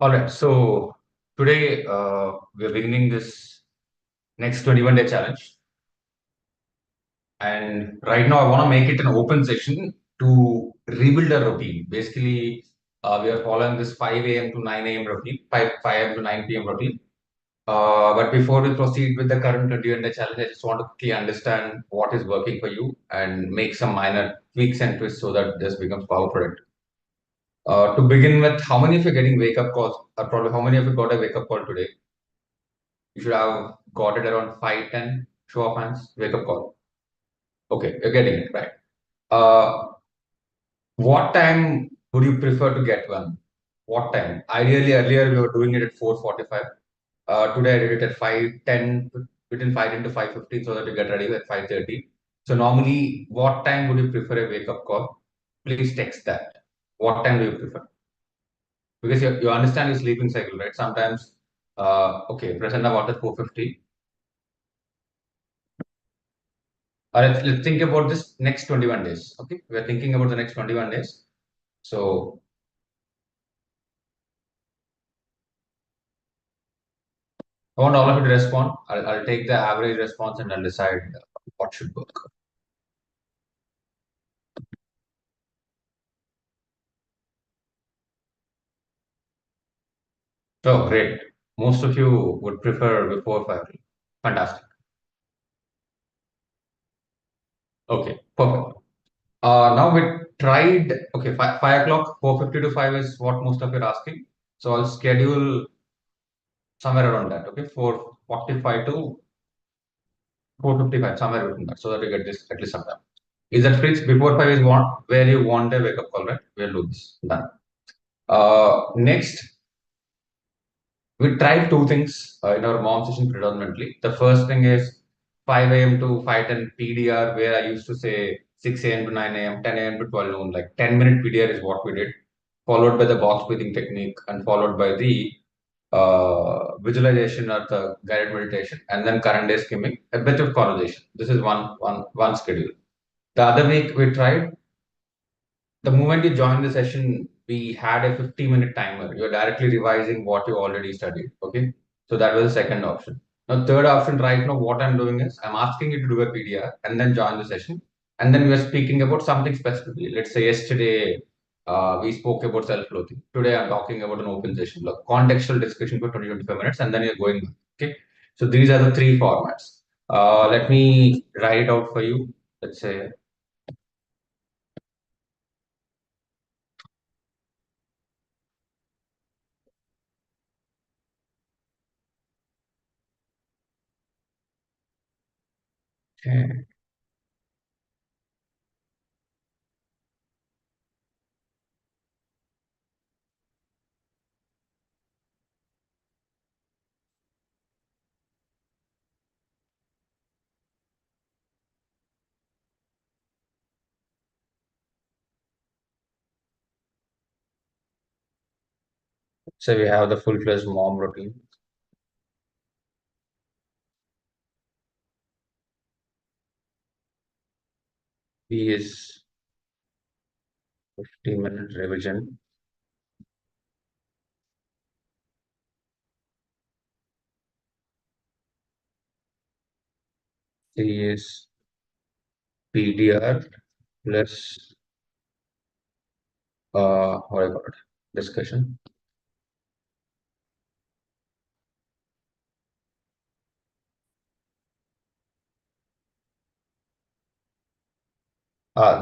All right. So today we're beginning this next 21-day challenge. And right now I want to make it an open session to rebuild a routine. Basically, we are following this 5 a.m. to 9 a.m. routine, 5 a.m. to 9 p.m. routine. But before we proceed with the current 21-day challenge, I just want to quickly understand what is working for you and make some minor tweaks and twists so that this becomes powerful. To begin with, how many of you are getting wake up calls? Or probably how many of you got a wake up call today? You should have got it around 5:10. Show of hands, wake up call. Okay, you're getting it right. Uh, what time would you prefer to get one? What time? Ideally, earlier we were doing it at 4:45. Today I did it at 5:10, between 5:10 to 5:15, so that you get ready at 5:30. So normally, what time would you prefer a wake up call? Please text that. What time do you prefer? Because you understand your sleeping cycle, right? Sometimes, okay, present about at 4:50. Let's think about this next 21 days. Okay, we're thinking about the next 21 days. So I want all of you to respond. I'll take the average response and I'll decide what should work. So great. Most of you would prefer before 5. Fantastic. Okay, perfect. Now we tried, okay, 5 o'clock, 4:50 to 5 is what most of you are asking. So I'll schedule somewhere around that, okay, 4:45 to 4:55, somewhere between that, so that you get this at least sometime. Is that fixed? Before 5 is where you want a wake up call, right? We'll do this. Done. Next, we tried two things in our mom session predominantly. The first thing is 5 a.m. to 5:10 PDR, where I used to say 6 a.m. to 9 a.m., 10 a.m. to 12 noon, like 10-minute PDR is what we did, followed by the box breathing technique and followed by the visualization or the guided meditation, and then current day skimming, a bit of conversation. This is one schedule. The other week we tried, the moment you join the session, we had a 50-minute timer. You're directly revising what you already studied. Okay. So that was the second option. Now, third option right now, what I'm doing is I'm asking you to do a PDR and then join the session. And then we are speaking about something specifically. Let's say yesterday we spoke about self-loathing. Today I'm talking about an open session, like contextual discussion for 20 25 minutes, and then you're going back. Okay. So these are the three formats. Let me write it out for you. Let's say okay. So we have the full-fledged mom routine. B is 50-minute revision. C is PDR plus what I call it, discussion.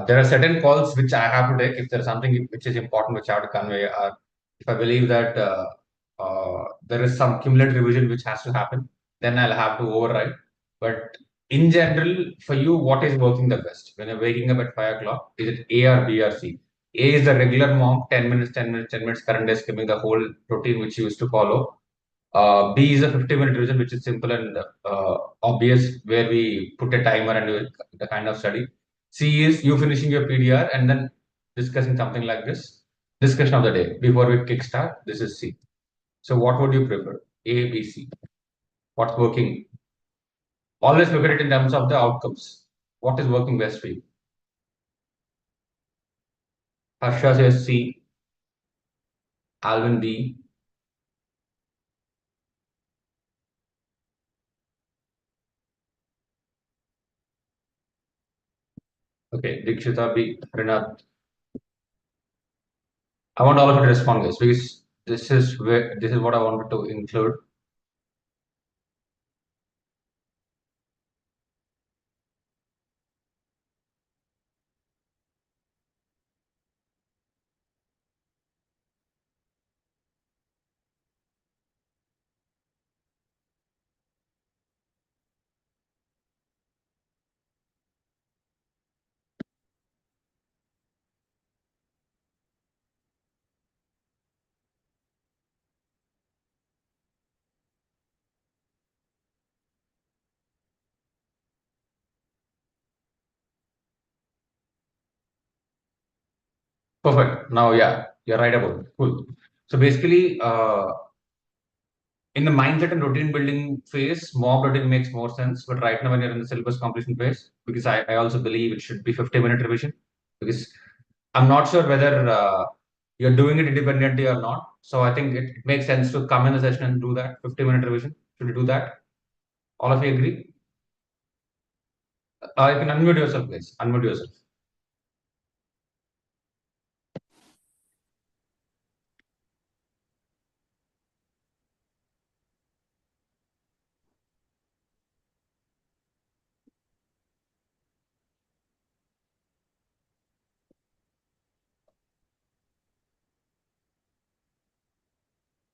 There are certain calls which I have to take if there's something which is important which I have to convey. If I believe that there is some cumulative revision which has to happen, then I'll have to override. But in general, for you, what is working the best? When you're waking up at 5 o'clock, is it A or B or C? A is the regular monk, 10 minutes, 10 minutes, 10 minutes, current day skimming, the whole routine which you used to follow. B is a 50-minute revision, which is simple and obvious, where we put a timer and do the kind of study. C is you finishing your PDR and then discussing something like this. Discussion of the day before we kickstart. This is C. So what would you prefer? A, B, C. What's working? Always look at it in terms of the outcomes. What is working best for you? Harsha says C, Alvin B, Okay, Dikshita B, Rinath. I want all of you to respond this because this is what I wanted to include. Perfect. Now, yeah, you're right about it. Cool. So basically, in the mindset and routine building phase, mob routine makes more sense. But right now, when you're in the syllabus completion phase, because I also believe it should be 50-minute revision, because I'm not sure whether you're doing it independently or not. So I think it makes sense to come in the session and do that 50-minute revision. Should we do that? All of you agree? You can unmute yourself, please. Unmute yourself.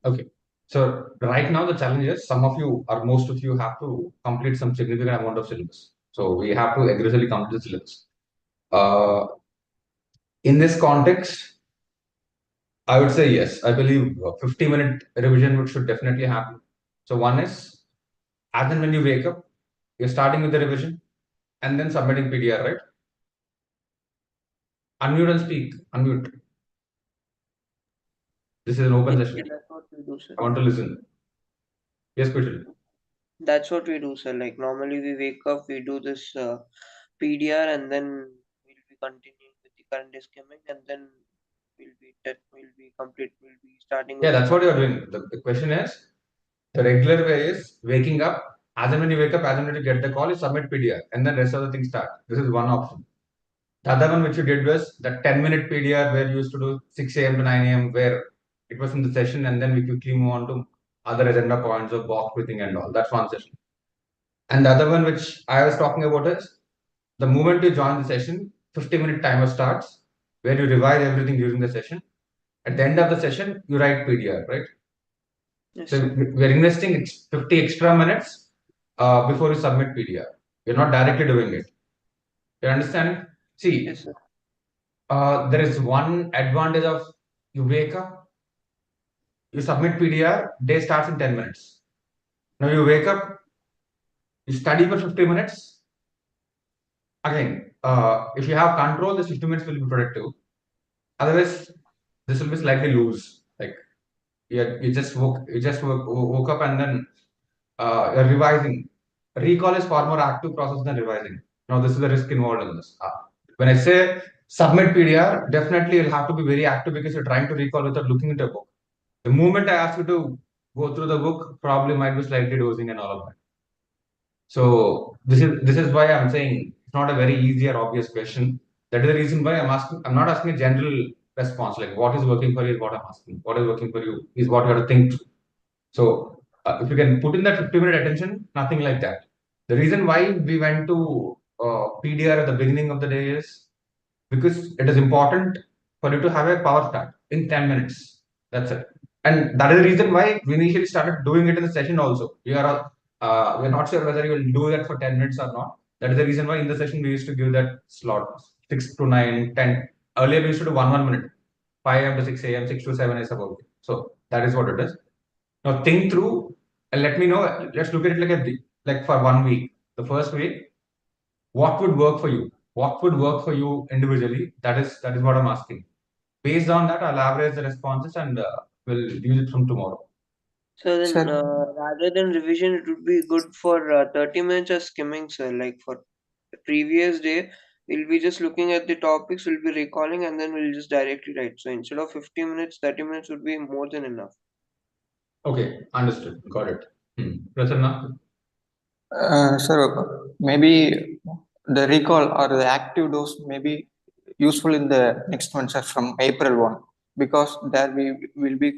Okay. So right now the challenge is some of you or most of you have to complete some significant amount of syllabus. So we have to aggressively complete the syllabus. Uh, in this context, I would say yes. I believe 50-minute revision should definitely happen. So one is, as and when you wake up, you're starting with the revision and then submitting PDR, right? Unmute and speak. Unmute. This is an open session. That's what we do, sir. I want to listen. Yes, Kushal. That's what we do, sir. Like normally we wake up, we do this PDR, and then we'll be continuing with the current skimming, and then we'll be starting with Yeah, the that's what you're doing. The question is, the regular way is waking up. As and when you wake up, as and when you get the call, you submit PDR, and then rest of the things start. This is one option. The other one which you did was the 10-minute PDR where you used to do 6 a.m. to 9 a.m. where it was in the session, and then we quickly move on to other agenda points of box breathing and all. That's one session. And the other one which I was talking about is the moment you join the session, 50-minute timer starts where you revise everything during the session. At the end of the session, you write PDR, right? yes, So sir. we're investing 50 extra minutes before you submit PDR. You're not directly doing it. You understand? See, Yes, sir. there is one advantage of you wake up, you submit PDR, day starts in 10 minutes. Now you wake up, you study for 50 minutes. Again, if you have control, this 50 minutes will be productive. Otherwise, this will be slightly loose. Like you just woke up and then you're revising. Recall is far more active process than revising. Now this is the risk involved in this. When I say submit PDR, definitely you'll have to be very active because you're trying to recall without looking at a book. The moment I ask you to go through the book, probably might be slightly dozing and all of that. So this is why I'm saying it's not a very easy or obvious question. That is the reason why I'm asking. I'm not asking a general response like what is working for you is what I'm asking. What is working for you is what you have to think through. So if you can put in that 50-minute attention, nothing like that. The reason why we went to PDR at the beginning of the day is because it is important for you to have a power start in 10 minutes. That's it. And that is the reason why we initially started doing it in the session also. We're not sure whether you will do that for 10 minutes or not. That is the reason why in the session we used to give that slot 6 to 9, 10. Earlier we used to do 1 minute, 5 a.m. to 6 a.m., 6 to 7 is about it. So that is what it is. Now think through and let me know. Let's look at it like for 1 week. The first week, what would work for you? What would work for you individually? That is what I'm asking. Based on that, I'll average the responses and we'll use it from tomorrow. So then, Sir, rather than revision, it would be good for 30 minutes of skimming, sir. Like for the previous day, we'll be just looking at the topics, we'll be recalling, and then we'll just directly write. So instead of 50 minutes, 30 minutes would be more than enough. Okay, understood. Got it. Prasanna? sir, maybe the recall or the active dose may be useful in the next month, sir, from April 1, because there we will be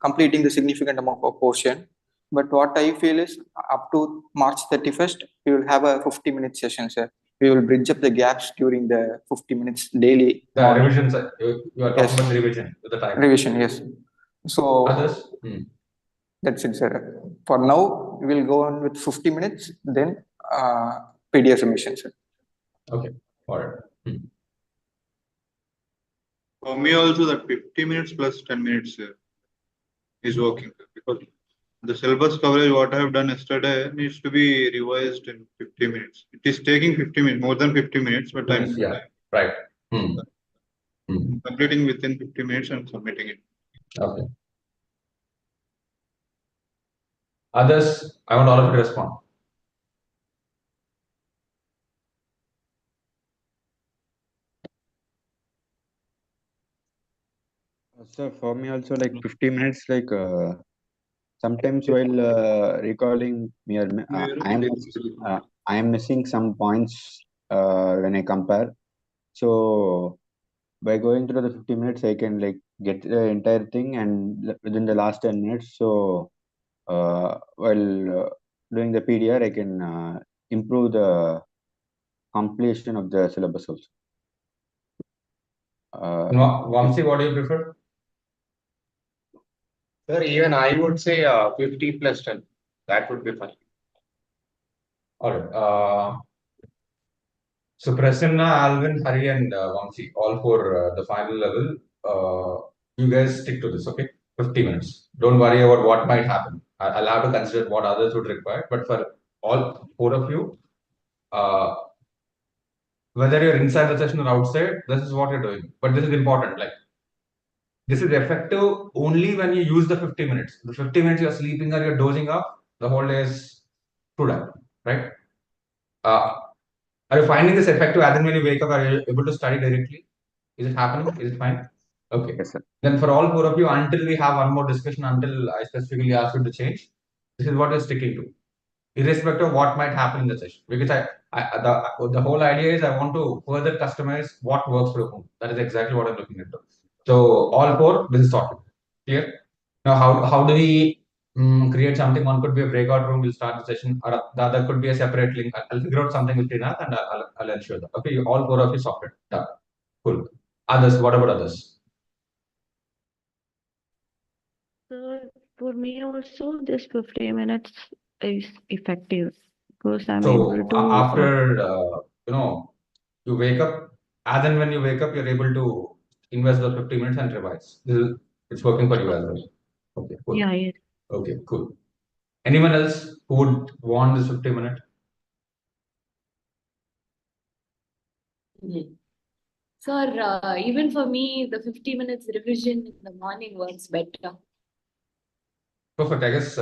completing the significant amount of portion. But what I feel is up to March 31st, we will have a 50-minute session, sir. We will bridge up the gaps during the 50 minutes daily. The morning. revisions, you are talking about the revision with the time. Revision, yes. So Others? that's it, sir. For now, we will go on with 50 minutes, then PDF submission, sir. Okay, all right. For me also, that 50 minutes plus 10 minutes is working, because the syllabus coverage what I have done yesterday needs to be revised in 50 minutes. It is taking 50 minutes, more than 50 minutes, but I'm right. Completing within 50 minutes and submitting it. Okay. Others, I want all of you to respond. So for me also, like 50 minutes, like sometimes while recalling, I am missing some points when I compare. So by going through the 50 minutes, I can like get the entire thing, and within the last 10 minutes. So while doing the PDR, I can improve the completion of the syllabus also. Vamsi, what do you prefer? Sir, even I would say 50 plus 10. That would be fine. All right. So Prasanna, Alvin, Hari, and Vamsi, all for the final level. You guys stick to this, okay? 50 minutes. Don't worry about what might happen. I'll have to consider what others would require. But for all four of you, whether you're inside the session or outside, this is what you're doing. But this is important. Like, this is effective only when you use the 50 minutes. The 50 minutes you're sleeping or you're dozing off, the whole day is screwed up, right? Are you finding this effective as and when you wake up? Are you able to study directly? Is it happening? Is it fine? Okay. Yes, sir. Then for all four of you, until we have one more discussion, until I specifically ask you to change, this is what you're sticking to, irrespective of what might happen in the session. Because the whole idea is I want to further customize what works for whom. That is exactly what I'm looking into. So all four, this is sorted. Clear? Now, how do we create something? One could be a breakout room. We'll start the session. Or the other could be a separate link. I'll figure out something with Trinath and I'll ensure that. Okay, all four of you sorted. Done. Cool. Others, what about others? So for me also, this 50 minutes is effective because I'm able to. After you wake up, as and when you wake up, you're able to invest those 50 minutes and revise. It's working for you as well. Okay, cool. Yeah, yes. Okay, cool. Anyone else who would want this 50 minute? Sir, even for me, the 50 minutes revision in the morning works better. Perfect. I guess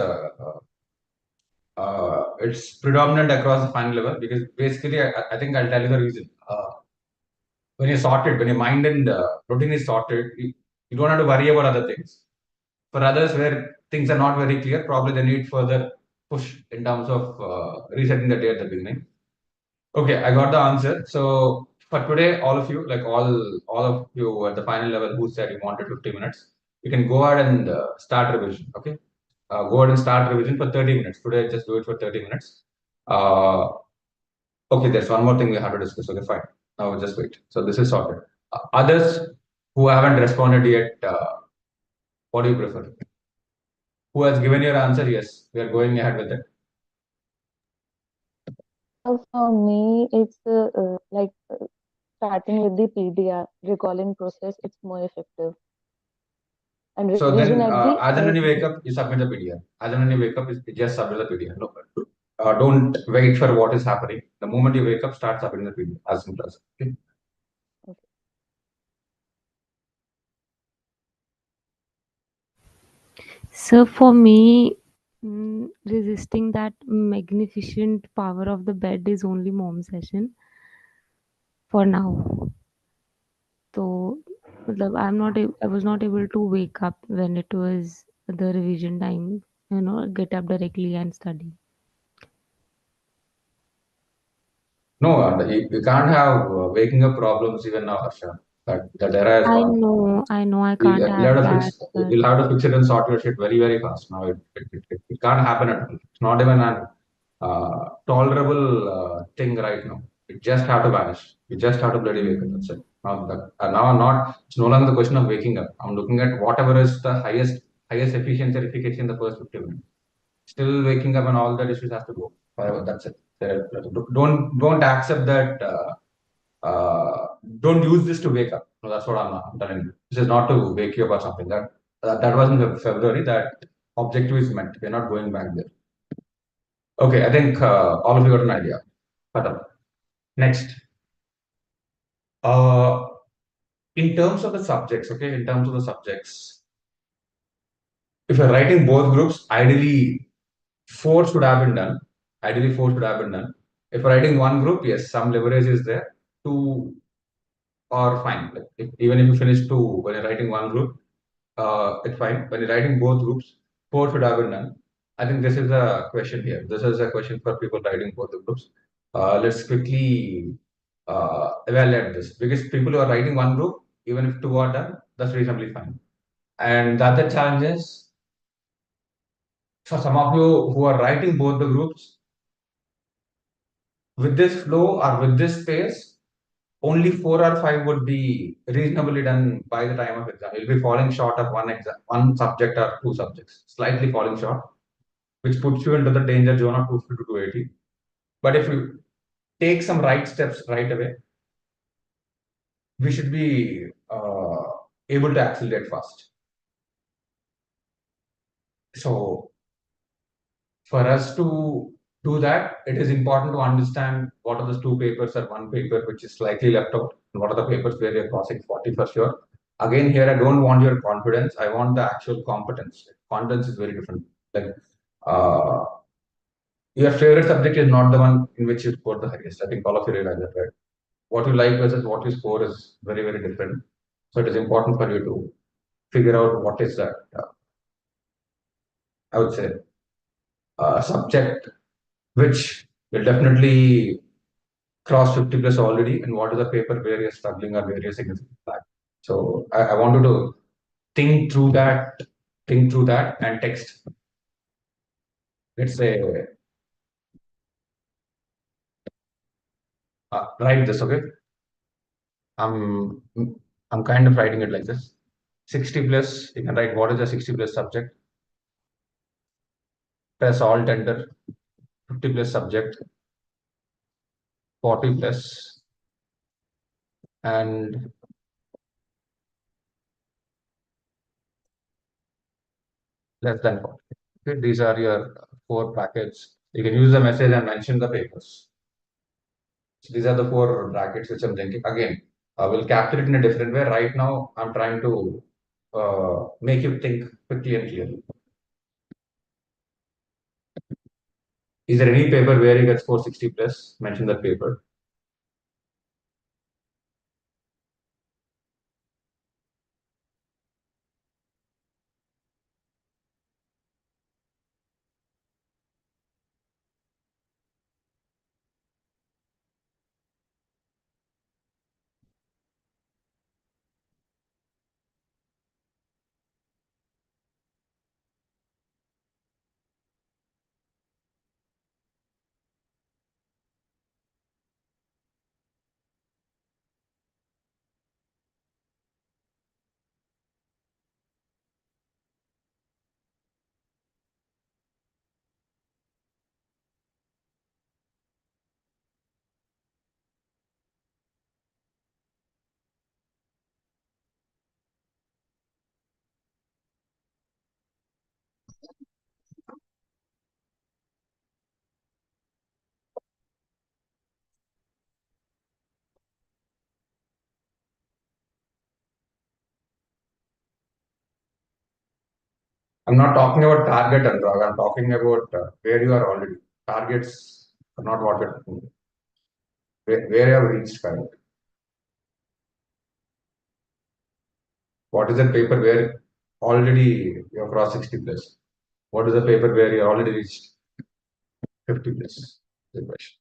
it's predominant across the final level because basically, I think I'll tell you the reason. When you're sorted, when your mind and routine is sorted, you don't have to worry about other things. For others, where things are not very clear, probably they need further push in terms of resetting the day at the beginning. Okay, I got the answer. So for today, all of you, like all of you at the final level who said you wanted 50 minutes, you can go ahead and start revision. Okay, go ahead and start revision for 30 minutes. Today, just do it for 30 minutes. Okay, there's one more thing we have to discuss. Okay, fine. Now just wait. So this is sorted. Others who haven't responded yet, what do you prefer? Who has given your answer? Yes, we are going ahead with it. So for me, it's starting with the PDR recalling process. It's more effective. And So then, revision at the as and when you end. wake up, you submit the PDR. As and when you wake up, you just submit the PDR. No, don't wait for what is happening. The moment you wake up, start submitting the PDR. As simple as. Okay. So for me, resisting that magnificent power of the bed is only mom session for now. So I was not able to wake up when it was the revision time, get up directly and study. No, you can't have waking up problems even now, Harsha. That era is I gone. know, I You'll, can't you'll have have to that, fix. but You'll have to fix it and sort your shit very, very fast. Now it can't happen at all. It's not even an tolerable thing right now. It just have to vanish. You just have to bloody wake up. That's it. Now I'm not. It's no longer the question of waking up. I'm looking at whatever is the highest efficiency or efficacy in the first 50 minutes. Still waking up and all that issues has to go. That's it. Don't accept that. Don't use this to wake up. No, that's what I'm telling you. This is not to wake you up or something. That was in February. That objective is meant. We're not going back there. Okay, I think all of you got an idea. But next, uh, in terms of the subjects, okay, in terms of the subjects, if you're writing both groups, ideally four should have been done. Ideally, four should have been done. If you're writing one group, yes, some leverage is there. Two are fine. Like even if you finish two when you're writing one group, it's fine. When you're writing both groups, four should have been done. I think this is a question here. This is a question for people writing both the groups. Let's quickly evaluate this because people who are writing one group, even if two are done, that's reasonably fine. And the other challenge is for some of you who are writing both the groups with this flow or with this pace, only 4 or 5 would be reasonably done by the time of exam. You'll be falling short of one subject or two subjects, slightly falling short, which puts you into the danger zone of 250 to 280. But if you take some right steps right away, we should be able to accelerate fast. So for us to do that, it is important to understand what are the two papers or one paper which is slightly left out, and what are the papers where you're crossing 40 for sure. Again, here I don't want your confidence. I want the actual competence. Confidence is very different. Like uh, your favorite subject is not the one in which you score the highest. I think all of you realize that, right? What you like versus what you score is very, very different. So it is important for you to figure out what is that. I would say subject which will definitely cross 50 plus already, and what is the paper where you're struggling or where you're significant lag. So I want you to think through that, and text. Let's say, write this, okay? I'm I'm kind of writing it like this. 60 plus, you can write what is the 60 plus subject. Press alt enter. 50 plus subject. 40 plus, and less than 40. Okay, these are your 4 brackets. You can use the message and mention the papers. So these are the 4 brackets which I'm thinking. Again, I will capture it in a different way. Right now, I'm trying to make you think quickly and clearly. Is there any paper where you get 460 plus? Mention that paper. I'm not talking about target, Anurag. I'm talking about where you are already. Targets are not what we're talking about. Where you have reached currently. What is the paper where already you're crossed 60 plus? What is the paper where you already reached 50 plus? The question.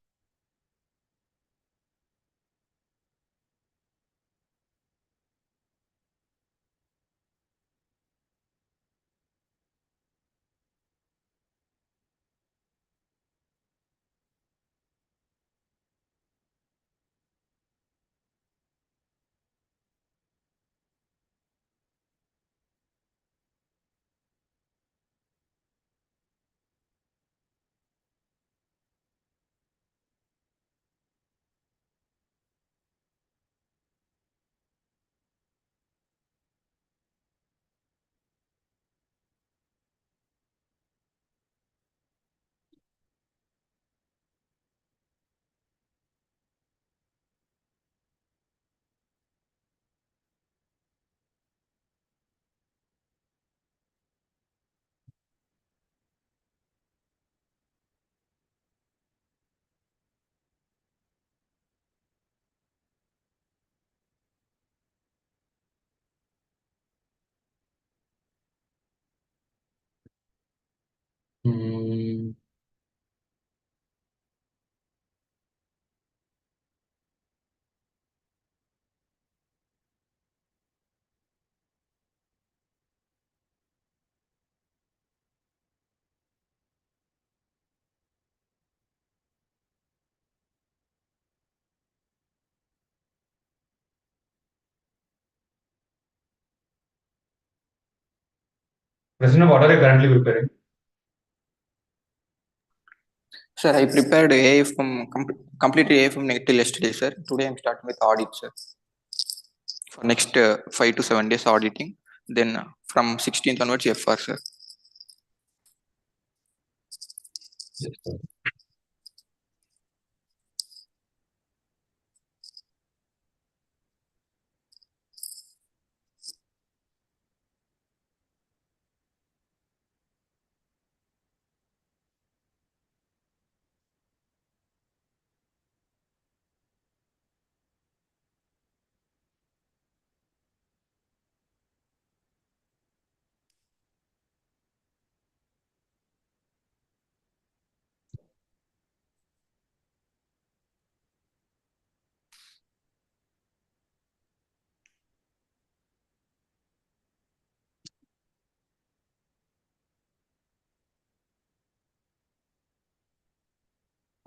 President, what are you currently preparing? Sir, I prepared AI from completed AI from till yesterday, sir. Today I'm starting with audit, sir. For next 5 to 7 days auditing. Then from 16th onwards, FR, sir. Yes, sir.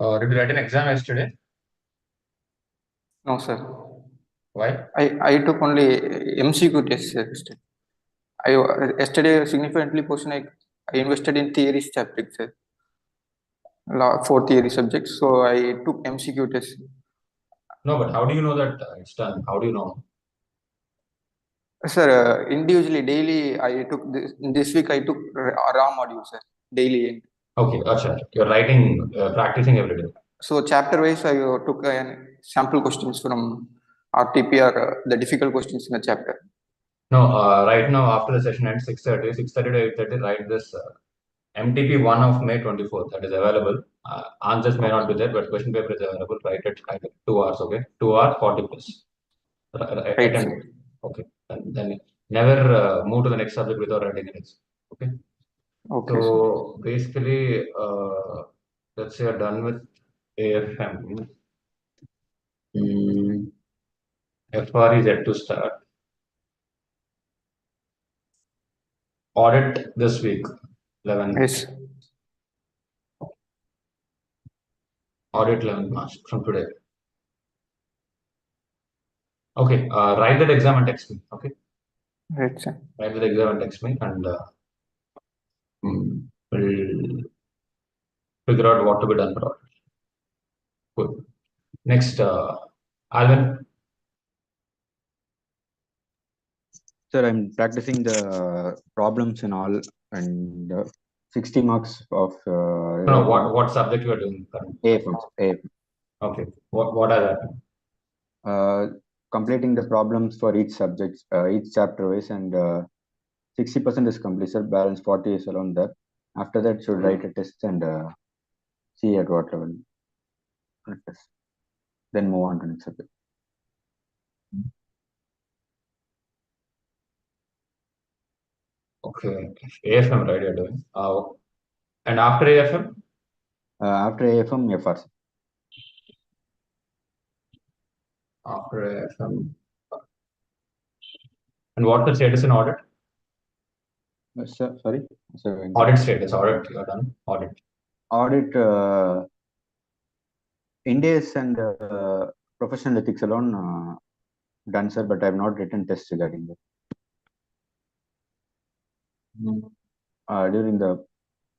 Did you write an exam yesterday? No, sir. Why? I took only MCQ test, sir. Yesterday significantly portion I invested in theories chapter, sir. For theory subjects, so I took MCQ test. No, but how do you know that it's done? How do you know? Sir, individually, daily, I took this week I took raw module, sir, daily. Okay, acha. You're writing, practicing every day. So chapter wise, I took sample questions from RTP or the difficult questions in the chapter. No, right now after the session ends 6:30 to 8:30, write this MTP 1 of May 24th. That is available. Answers may not be there, but question paper is available. Write it 2 hours, okay? 2 hours, 40 plus. Right, Attend sir. it. Okay. And then never move to the next subject without writing it. Okay. Okay, sir. So basically, let's say you're done with AFM. FR is yet to start. Audit this week, 11. Yes. Audit 11th March from today. Okay, write that exam and text me. Okay, Right, sir. write that exam and text me, and we'll figure out what to be done for audit. Good. Next, Alvin. Sir, I'm practicing the problems and all, and 60 marks of No, what subject you are doing currently? AFM. AFM. Okay, what are that? Completing the problems for each subject, each chapter wise, and 60% is completed, balance 40 is around there. After that, should write a test and see at what level it is. Then move on to next subject. Okay, AFM, right? You're doing. And after AFM? After AFM, FR. After AFM. And what's the status in audit? Sorry? Sir, Audit status, audit, you're done. Audit. Audit, Indies and professional ethics alone done, sir, but I have not written tests regarding that. During the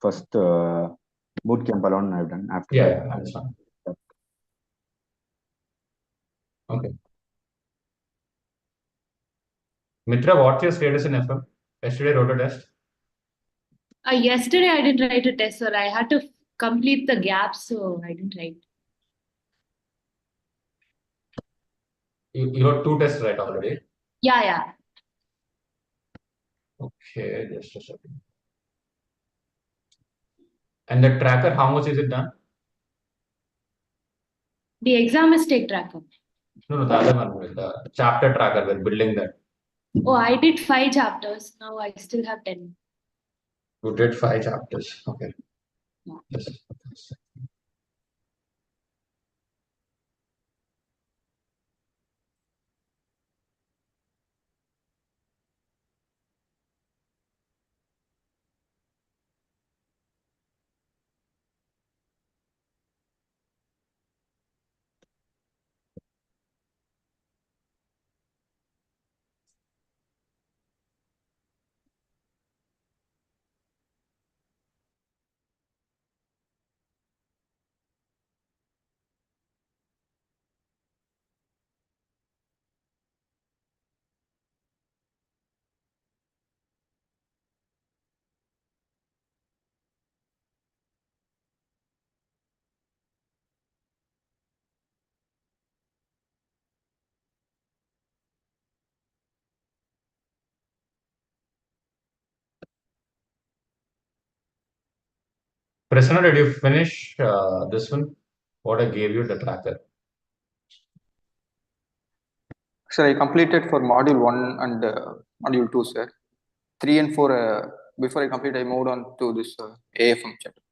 first boot camp alone, I've done. After Yeah, that, I understand. Okay. Mitra, what's your status in FM? Yesterday wrote a test. Yesterday I didn't write a test, sir. I had to complete the gaps, so I didn't write. You wrote 2 tests right already. Yeah. Okay, just a second. And the tracker, how much is it done? The exam is take tracker. No, the other one, the chapter tracker, we're building that. Oh, I did 5 chapters. Now I still have 10. You did 5 chapters. Okay. Yeah. Yes. Prasanna, did you finish this one? What I gave you, the tracker? Sir, I completed for module 1 and module 2, sir. 3 and 4, before I complete, I moved on to this AFM chapter.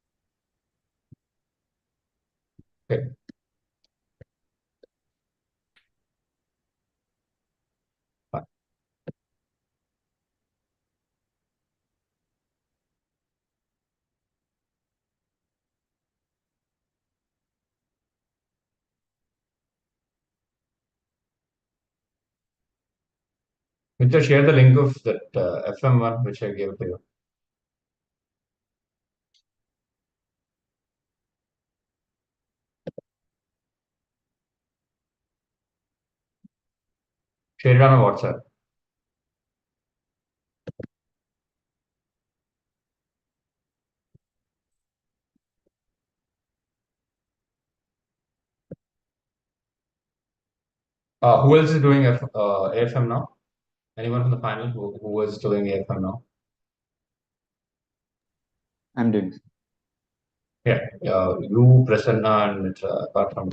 Okay. Fine. Mitra, share the link of that FM1 which I gave to you. Share it on my WhatsApp. Who else is doing AFM now? Anyone from the panel who was doing AFM now? I'm doing. Yeah, you, Prasanna, and Mitra, apart from.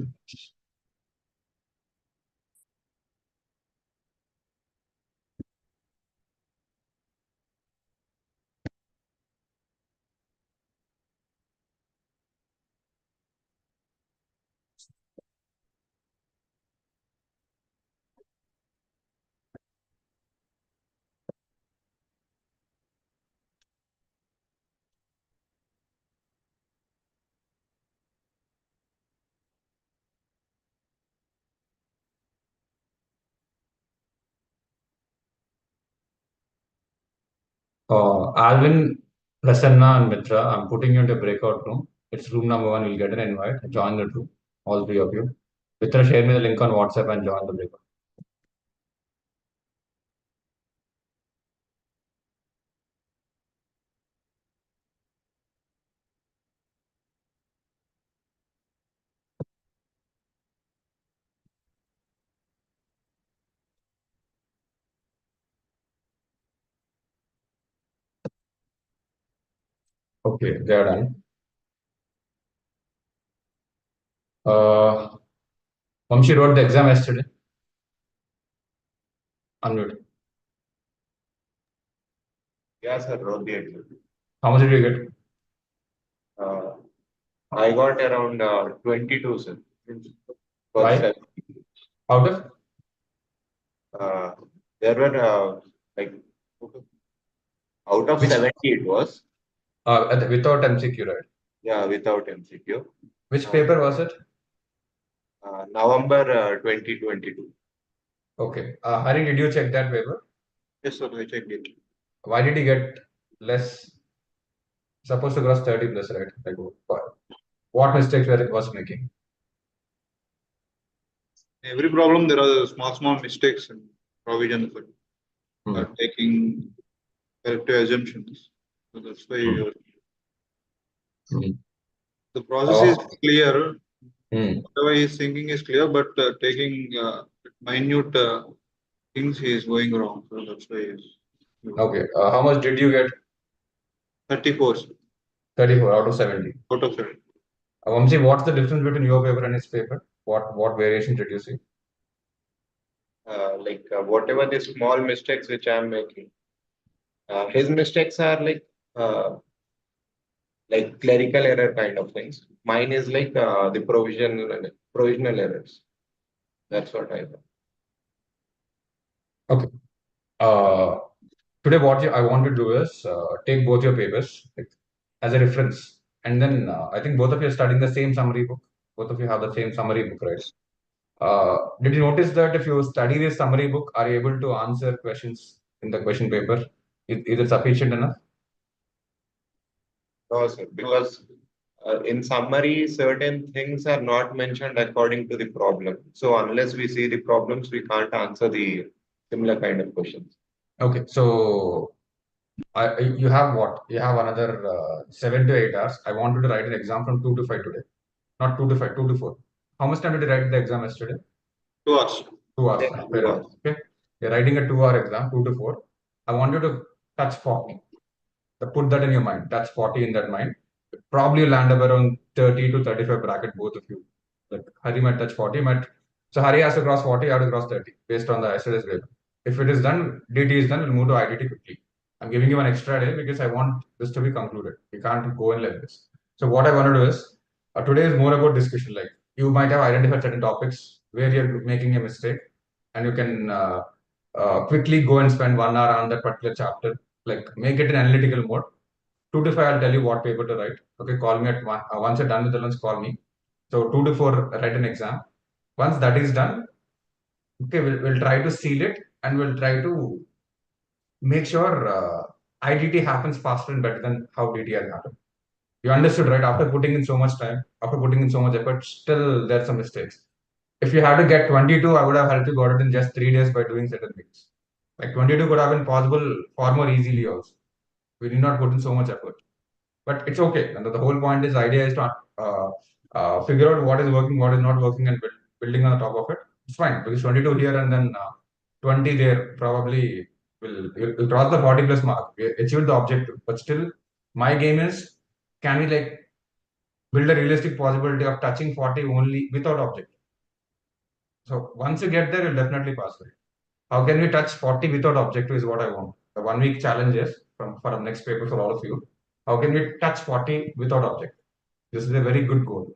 Alvin, Prasanna, and Mitra, I'm putting you into a breakout room. It's room number 1. You'll get an invite. Join the room, all 3 of you. Mitra, share me the link on WhatsApp and join the breakout. Okay, they are done. Vamshi wrote the exam yesterday. Unmute. Yeah, sir, wrote the exam. How much did you get? I got around 22, sir. Why? First, Out of? there were like out of Which- 70 it was. Without MCQ, right? Yeah, without MCQ. Which paper was it? November 2022. Okay. Hari, did you check that paper? Yes, sir, I checked it. Why did he get less? Supposed to cross 30 plus, right? Like, what mistakes was making? Every problem there are small mistakes and provision for taking corrective assumptions. So that's why the process is clear. Whatever he is thinking is clear, but taking minute things he is going wrong. So that's why. Okay. How much did you get? 34. 34 out of 70. Out of 70. Vamsi, what's the difference between your paper and his paper? What variation did you see? Whatever the small mistakes which I'm making, his mistakes are like clerical error kind of things. Mine is like the provisional errors. That's what I got. Okay. Today, what I want to do is take both your papers as a reference, and then I think both of you are studying the same summary book. Both of you have the same summary book, right? Did you notice that if you study this summary book, are you able to answer questions in the question paper? Is it sufficient enough? No, sir, because in summary, certain things are not mentioned according to the problem. So unless we see the problems, we can't answer the similar kind of questions. Okay, so you have what? You have another 7 to 8 hours. I want you to write an exam from 2 to 5 today. Not 2 to 5, 2 to 4. How much time did you write the exam yesterday? 2 hours. 2 hours. Yeah, 2 hours. Okay. You're writing a 2-hour exam, 2 to 4. I want you to touch 40. Put that in your mind. Touch 40 in that mind. probably land up around 30 to 35 bracket, both of you. Like Hari might touch 40, so Hari has to cross 40, I have to cross 30 based on the yesterday's grade. If it is done, DT is done, we'll move to IDT quickly. I'm giving you an extra day because I want this to be concluded. We can't go in like this. So what I want to do is, today is more about discussion. Like you might have identified certain topics where you're making a mistake, and you can quickly go and spend 1 hour on that particular chapter. Like make it an analytical mode. 2 to 5, I'll tell you what paper to write. Okay, call me at one. Once you're done with the lunch, call me. So 2 to 4, write an exam. Once that is done, okay, we'll try to seal it and we'll try to make sure IDT happens faster and better than how DT has happened. You understood, right? After putting in so much time, after putting in so much effort, still there's some mistakes. If you had to get 22, I would have helped you got it in just 3 days by doing certain things. Like 22 could have been possible far more easily also. We did not put in so much effort. But it's okay. And the whole point is, idea is to figure out what is working, what is not working, and building on the top of it. It's fine because 22 here and then 20 there probably will cross the 40 plus mark. We achieved the objective, but still, my game is, can we like build a realistic possibility of touching 40 only without objective? So once you get there, you'll definitely pass it. How can we touch 40 without objective is what I want. The 1 week challenge is for the next paper for all of you. How can we touch 40 without objective? This is a very good goal.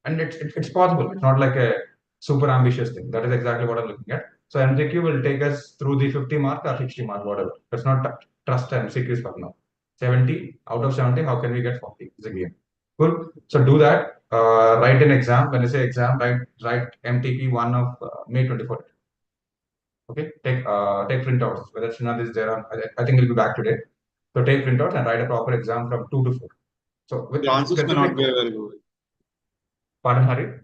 And it's possible. It's not like a super ambitious thing. That is exactly what I'm looking at. So MCQ will take us through the 50 mark or 60 mark, whatever. Let's not trust MCQs for now. 70 out of 70, how can we get 40? It's a game. Cool. So do that. Write an exam. When I say exam, write MTP 1 of May 24th. Okay, take printouts. Whether Srinath is there, I think he'll be back today. So take printouts and write a proper exam from 2 to 4. So with The answers may not be available. Pardon, Hari?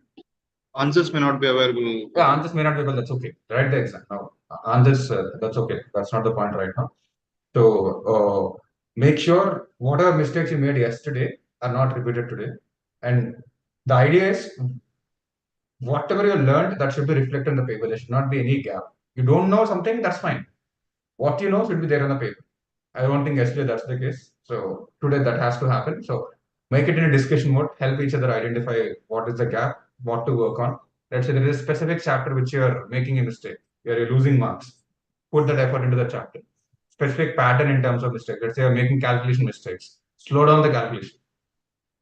Answers may not be available. Yeah, answers may not be available. That's okay. Write the exam now. Answers, that's okay. That's not the point right now. So make sure whatever mistakes you made yesterday are not repeated today. And the idea is, whatever you learned, that should be reflected in the paper. There should not be any gap. You don't know something, that's fine. What you know should be there on the paper. I don't think yesterday that's the case. So today that has to happen. So make it in a discussion mode, help each other identify what is the gap, what to work on. Let's say there is a specific chapter which you're making a mistake, you're losing marks. Put that effort into the chapter. Specific pattern in terms of mistake. Let's say you're making calculation mistakes. Slow down the calculation.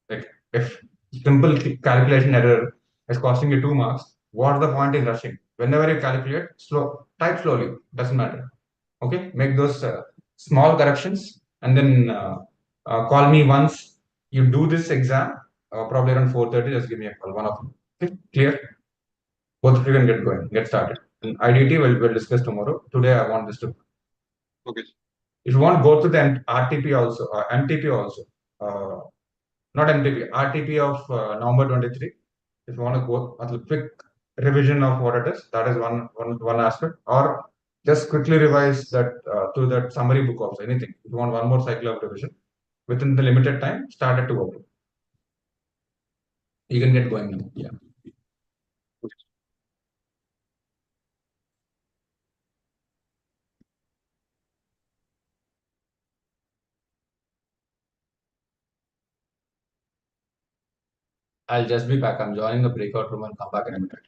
Like if simple calculation error is costing you 2 marks, what's the point in rushing? Whenever you calculate, type slowly. Doesn't matter. Okay, make those small corrections and then call me once you do this exam, probably around 4:30. Just give me a call, one of them. Okay, clear? Both of you can get going, get started. And IDT we'll discuss tomorrow. Today I want this to. Okay. If you want, go to the RTP also, MTP also. Not MTP, RTP of November 23. If you want to go a quick revision of what it is, that is one aspect. Or just quickly revise that to that summary book also. Anything. If you want one more cycle of revision within the limited time, start at 2 o'clock. You can get going now. Yeah. I'll just be back. I'm joining the breakout room and come back in a minute.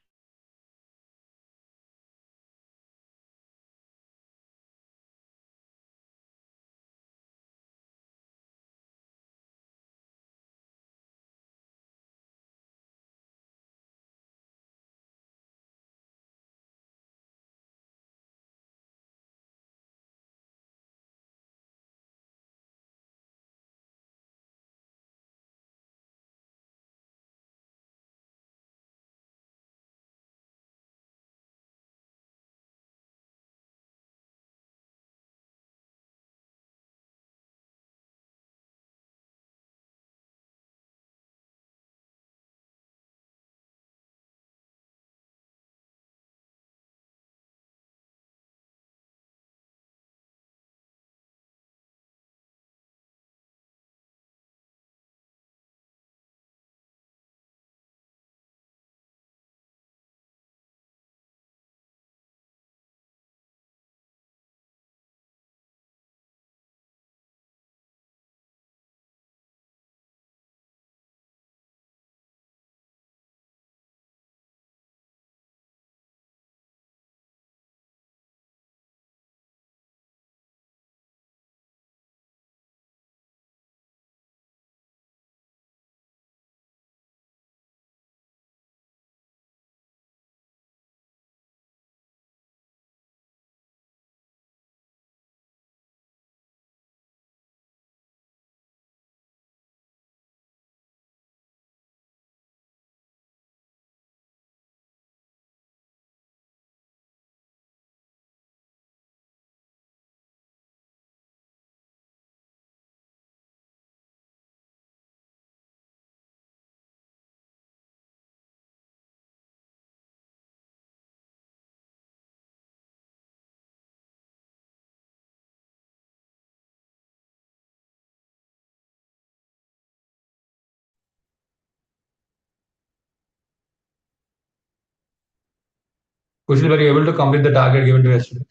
Kushal, were you able to complete the target given to you yesterday?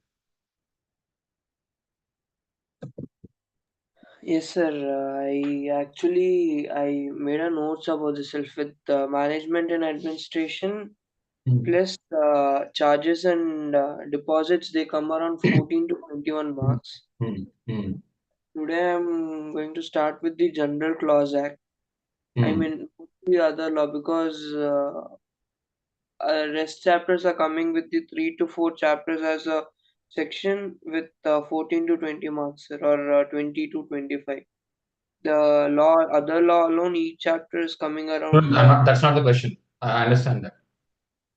Yes, sir. I made a notes about this with management and administration plus charges and deposits. They come around 14 to 21 marks. Today I'm going to start with the General Clause Act. I mean the other law because rest chapters are coming with the 3 to 4 chapters as a section with 14 to 20 marks, sir, or 20 to 25. The other law alone, each chapter is coming No, around. that's not the question. I understand that.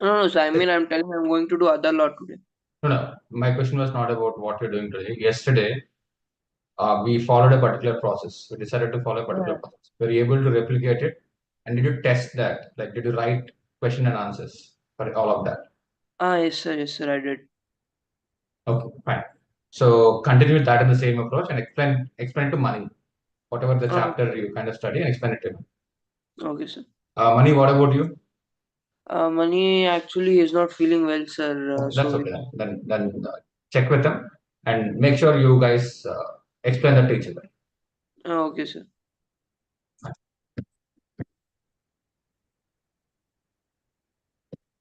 No, so I mean, I'm telling you, I'm going to do other law today. No. My question was not about what you're doing today. Yesterday, we followed a particular process. We decided to follow a particular process. Were you able to replicate it? And did you test that? Like, did you write question and answers for all of that? Yes, sir, I did. Okay, fine. So continue with that in the same approach and explain to Mani, whatever the chapter you kind of study, and explain it to him. Okay, sir. Mani, what about you? Mani actually is not feeling well, sir. That's okay. Then check with them and make sure you guys explain that to each other. Okay, sir.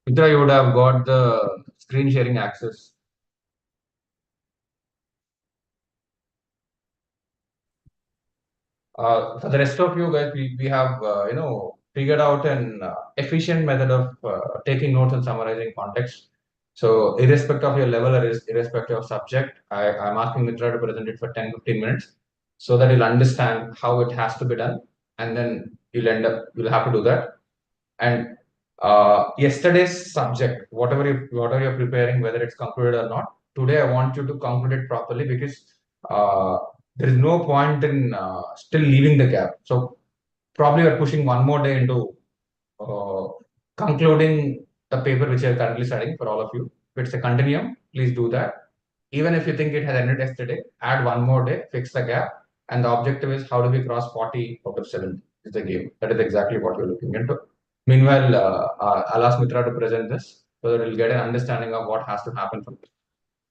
Mitra, you would have got the screen sharing access. For the rest of you guys, we have figured out an efficient method of taking notes and summarizing context. So irrespective of your level or irrespective of subject, I'm asking Mitra to present it for 10-15 minutes so that you'll understand how it has to be done, and then you'll have to do that. And yesterday's subject, whatever you're preparing, whether it's concluded or not, today I want you to conclude it properly, because there is no point in still leaving the gap. So probably you're pushing one more day into concluding the paper which you're currently studying for all of you. If it's a continuum, please do that. Even if you think it has ended yesterday, add one more day, fix the gap. And the objective is, how do we cross 40 out of 70 is the game. That is exactly what we're looking into. Meanwhile, I'll ask Mitra to present this so that we'll get an understanding of what has to happen from this.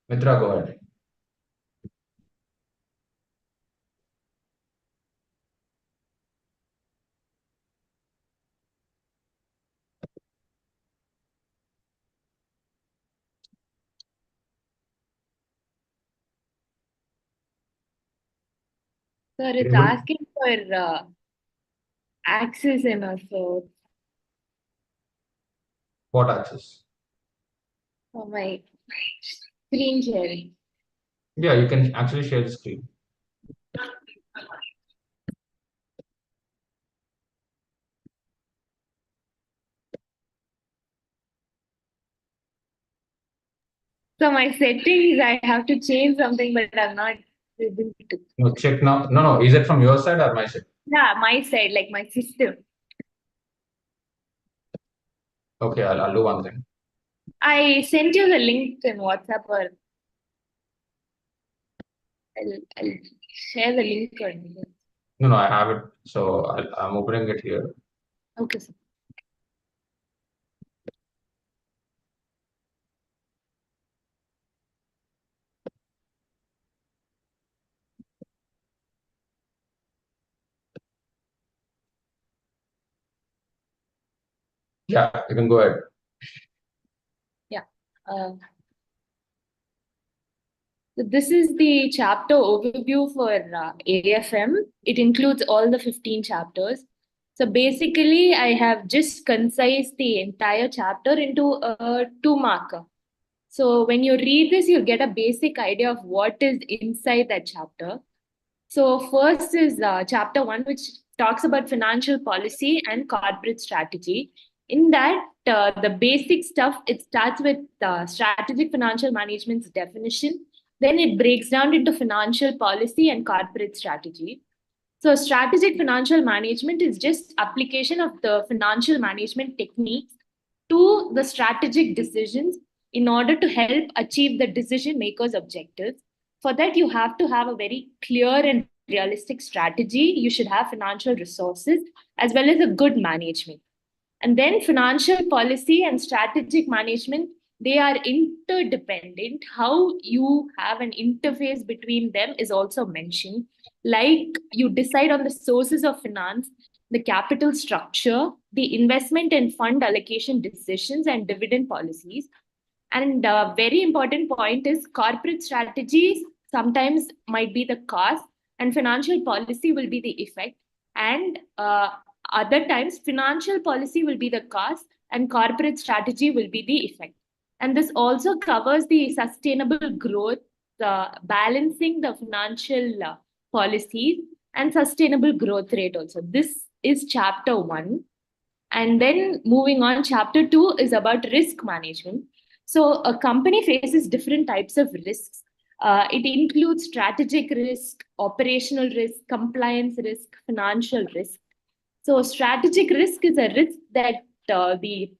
Mitra, go ahead. Sir, it's asking for access and also What access? for my screen sharing. Yeah, you can actually share the screen. So my settings, I have to change something, but I'm not able to. No, check now. No. Is it from your side or my side? Yeah, my side, like my system. Okay, I'll do one thing. I sent you the link in WhatsApp, or I'll share the link. Or No, I have it. So I'm opening it here. okay, sir. Yeah, you can go ahead. Yeah. So this is the chapter overview for AFM. It includes all the 15 chapters. So basically, I have just concised the entire chapter into a 2-marker. So when you read this, you get a basic idea of what is inside that chapter. So first is chapter 1, which talks about financial policy and corporate strategy. In that, the basic stuff, it starts with strategic financial management's definition. Then it breaks down into financial policy and corporate strategy. So strategic financial management is just application of the financial management techniques to the strategic decisions in order to help achieve the decision makers' objectives. For that, you have to have a very clear and realistic strategy. You should have financial resources as well as a good management. And then financial policy and strategic management They are interdependent. How you have an interface between them is also mentioned. Like you decide on the sources of finance, the capital structure, the investment and fund allocation decisions, and dividend policies. And a very important point is corporate strategies sometimes might be the cause, and financial policy will be the effect. And other times, financial policy will be the cause, and corporate strategy will be the effect. And this also covers the sustainable growth, balancing the financial policies and sustainable growth rate also. This is chapter 1. And then moving on, chapter 2 is about risk management. So a company faces different types of risks. It includes strategic risk, operational risk, compliance risk, financial risk. So strategic risk is a risk that the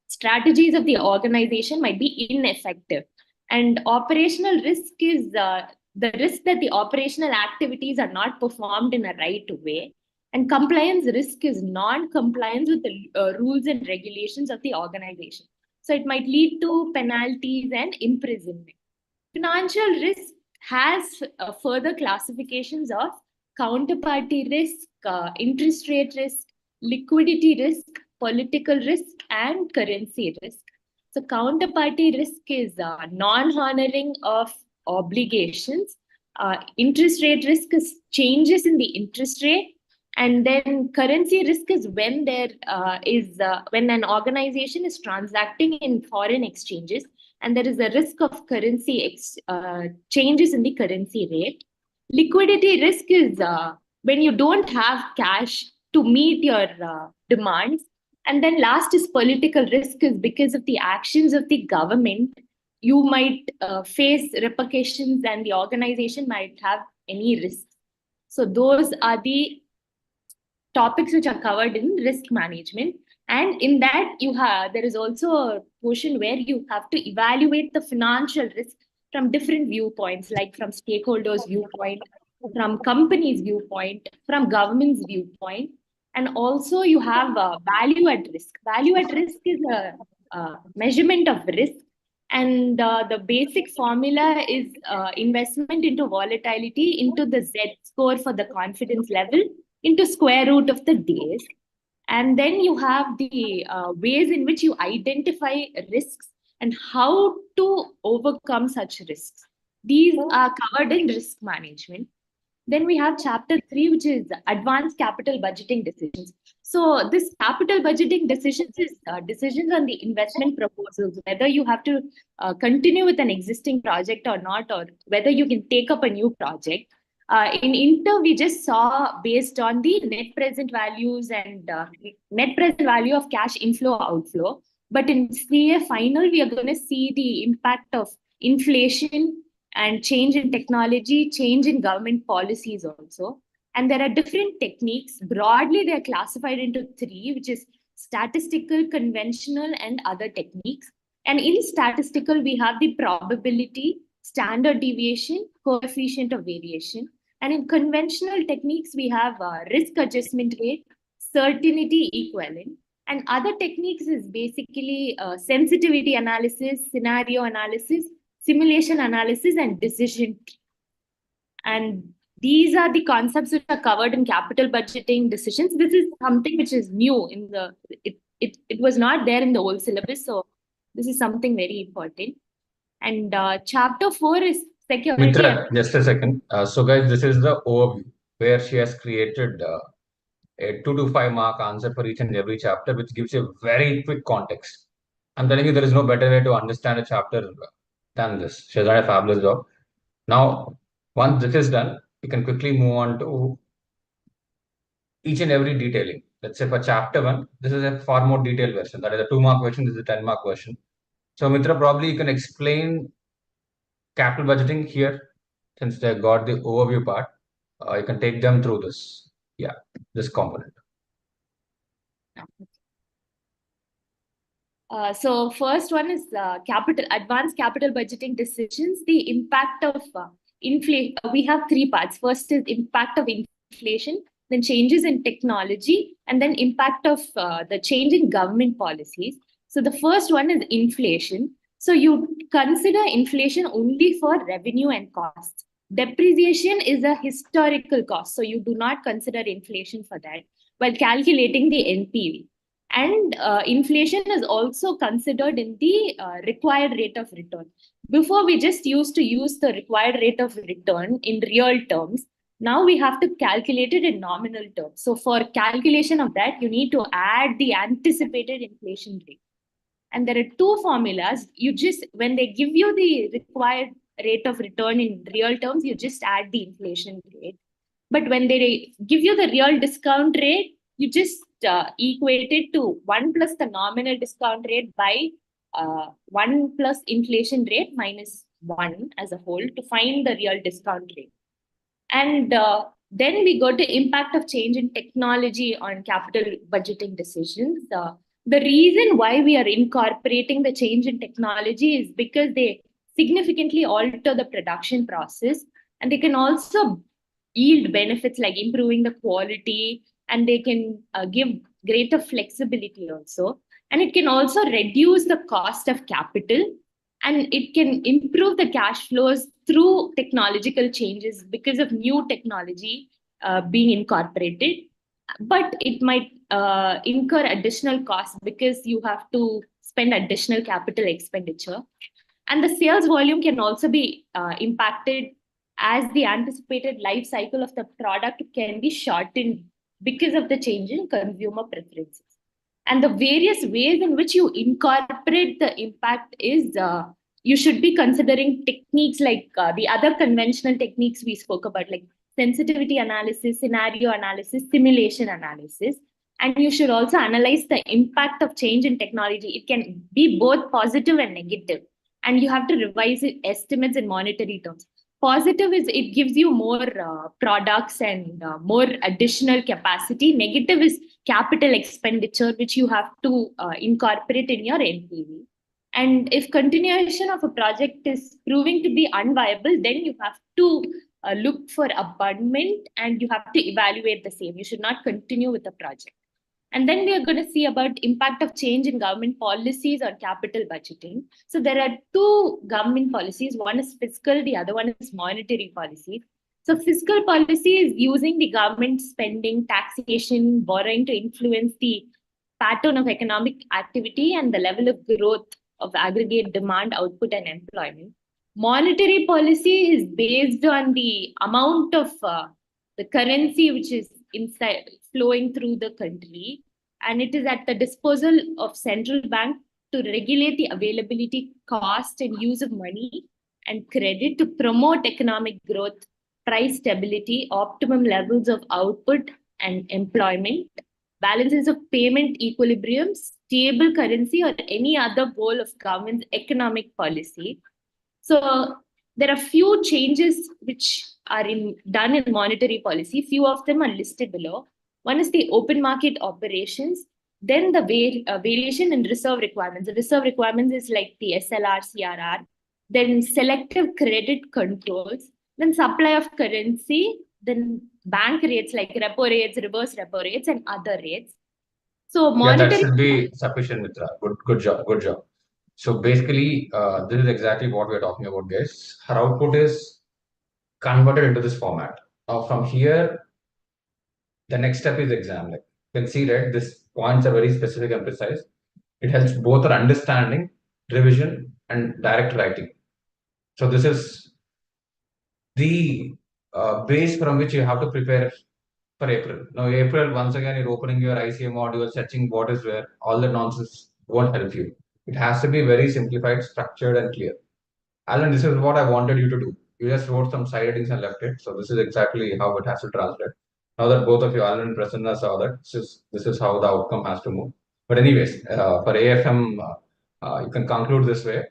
strategies of the organization might be ineffective. And operational risk is the risk that the operational activities are not performed in a right way. And compliance risk is non-compliance with the rules and regulations of the organization. So it might lead to penalties and imprisonment. Financial risk has further classifications of counterparty risk, interest rate risk, liquidity risk, political risk, and currency risk. So counterparty risk is non-honoring of obligations. Interest rate risk is changes in the interest rate. And then currency risk is when when an organization is transacting in foreign exchanges and there is a risk of currency changes in the currency rate. Liquidity risk is when you don't have cash to meet your demands. And then last is political risk, is because of the actions of the government, you might face repercussions and the organization might have any risks. So those are the topics which are covered in risk management. And in that there is also a portion where you have to evaluate the financial risk from different viewpoints, like from stakeholders' viewpoint, from companies' viewpoint, from government's viewpoint. And also you have value at risk. Value at risk is a measurement of risk. And the basic formula is investment into volatility into the Z score for the confidence level into square root of the days. And then you have the ways in which you identify risks and how to overcome such risks. These are covered in risk management. Then we have chapter 3, which is advanced capital budgeting decisions. So this capital budgeting decisions is decisions on the investment proposals, whether you have to continue with an existing project or not, or whether you can take up a new project. In Inter, we just saw based on the net present values and net present value of cash inflow outflow. But in CA final, we are going to see the impact of inflation and change in technology, change in government policies also. And there are different techniques. Broadly, they are classified into 3, which is statistical, conventional, and other techniques. And in statistical, we have the probability, standard deviation, coefficient of variation. And in conventional techniques, we have risk adjustment rate, certainty equivalent. And other techniques is basically sensitivity analysis, scenario analysis, simulation analysis, and decision tree. And these are the concepts which are covered in capital budgeting decisions. This is something which is new in the, it was not there in the old syllabus. So this is something very important. And chapter 4 is security. Mitra, just a second. So guys, this is the overview where she has created a 2 to 5 mark answer for each and every chapter, which gives you a very quick context. I'm telling you, there is no better way to understand a chapter than this. She has done a fabulous job. Now, once this is done, we can quickly move on to each and every detailing. Let's say for chapter 1, this is a far more detailed version. That is a 2 mark version, this is a 10 mark version. So Mitra, probably you can explain capital budgeting here, since they got the overview part. You can take them through this. Yeah, this component. So first one is advanced capital budgeting decisions. The impact of inflation. We have 3 parts. First is impact of inflation, then changes in technology, and then impact of the change in government policies. So the first one is inflation. So you consider inflation only for revenue and costs. Depreciation is a historical cost, so you do not consider inflation for that while calculating the NPV. And inflation is also considered in the required rate of return. Before, we just used to use the required rate of return in real terms. Now we have to calculate it in nominal terms. So for calculation of that, you need to add the anticipated inflation rate. And there are two formulas. You just, when they give you the required rate of return in real terms, you just add the inflation rate. But when they give you the real discount rate, you just equate it to 1 plus the nominal discount rate by 1 plus inflation rate minus 1 as a whole to find the real discount rate. And then we go to impact of change in technology on capital budgeting decisions. The reason why we are incorporating the change in technology is because they significantly alter the production process, and they can also yield benefits like improving the quality, and they can give greater flexibility also. And it can also reduce the cost of capital, and it can improve the cash flows through technological changes because of new technology being incorporated. But it might incur additional costs because you have to spend additional capital expenditure. And the sales volume can also be impacted as the anticipated life cycle of the product can be shortened because of the change in consumer preferences. And the various ways in which you incorporate the impact is you should be considering techniques like the other conventional techniques we spoke about, like sensitivity analysis, scenario analysis, simulation analysis. And you should also analyze the impact of change in technology. It can be both positive and negative, and you have to revise estimates in monetary terms. Positive is it gives you more products and more additional capacity. Negative is capital expenditure, which you have to incorporate in your NPV. And if continuation of a project is proving to be unviable, then you have to look for abandonment and you have to evaluate the same. You should not continue with the project. And then we are going to see about impact of change in government policies on capital budgeting. So there are two government policies. One is fiscal, the other one is monetary policy. So fiscal policy is using the government spending, taxation, borrowing to influence the pattern of economic activity and the level of growth of aggregate demand, output, and employment. Monetary policy is based on the amount of the currency which is inside flowing through the country, and it is at the disposal of central bank to regulate the availability, cost, and use of money and credit to promote economic growth, price stability, optimum levels of output and employment, balances of payment equilibrium, stable currency, or any other goal of government's economic policy. So there are few changes which are done in monetary policy. Few of them are listed below. One is the open market operations. Then the variation in reserve requirements. The reserve requirements is like the SLR, CRR. Then selective credit controls. Then supply of currency. Then bank rates like repo rates, reverse repo rates, and other rates. So monetary. Yeah, that should be sufficient, Mitra. Good job. Good job. So basically, this is exactly what we're talking about, guys. Her output is converted into this format. Now, from here, the next step is exam. Like you can see, right? These points are very specific and precise. It helps both our understanding, revision, and direct writing. So this is the base from which you have to prepare for April. Now, April, once again, you're opening your ICA module, searching what is where. All the nonsense won't help you. It has to be very simplified, structured, and clear. Alan, this is what I wanted you to do. You just wrote some side headings and left it. So this is exactly how it has to translate. Now that both of you, Alan and Prasanna, saw that, this is how the outcome has to move. But anyways, for AFM, you can conclude this way.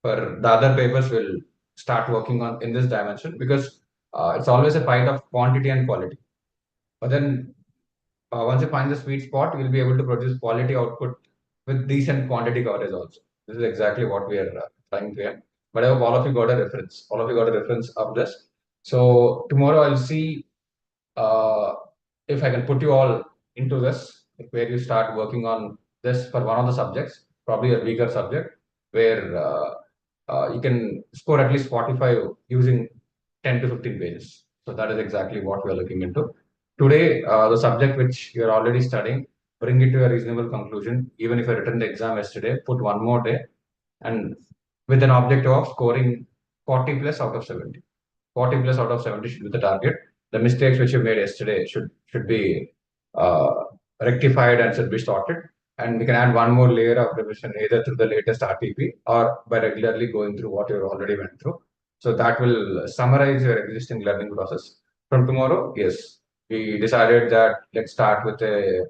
For the other papers, we'll start working on in this dimension because it's always a fight of quantity and quality. But then once you find the sweet spot, you'll be able to produce quality output with decent quantity coverage also. This is exactly what we are trying to get. But I hope all of you got a reference. All of you got a reference of this. So tomorrow I'll see if I can put you all into this, where you start working on this for one of the subjects, probably a weaker subject. where you can score at least 45 using 10 to 15 pages. So that is exactly what we are looking into. Today, the subject which you are already studying, bring it to a reasonable conclusion. Even if I written the exam yesterday, put one more day, and with an objective of scoring 40 plus out of 70. 40 plus out of 70 should be the target. The mistakes which you made yesterday should be rectified and should be sorted. And we can add one more layer of revision either through the latest RTP or by regularly going through what you already went through. So that will summarize your existing learning process. From tomorrow, yes, we decided that let's start with a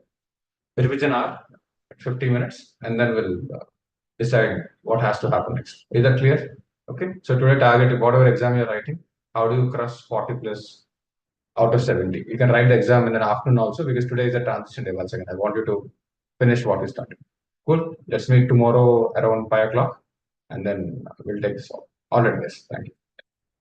revision hour at 50 minutes, and then we'll decide what has to happen next. Is that clear? Okay. So today target whatever exam you're writing, how do you cross 40 plus out of 70? You can write the exam in an afternoon also, because today is a transition day. Once again, I want you to finish what you started. Cool. Let's meet tomorrow around 5 o'clock, and then we'll take this all. All right, guys. Thank you.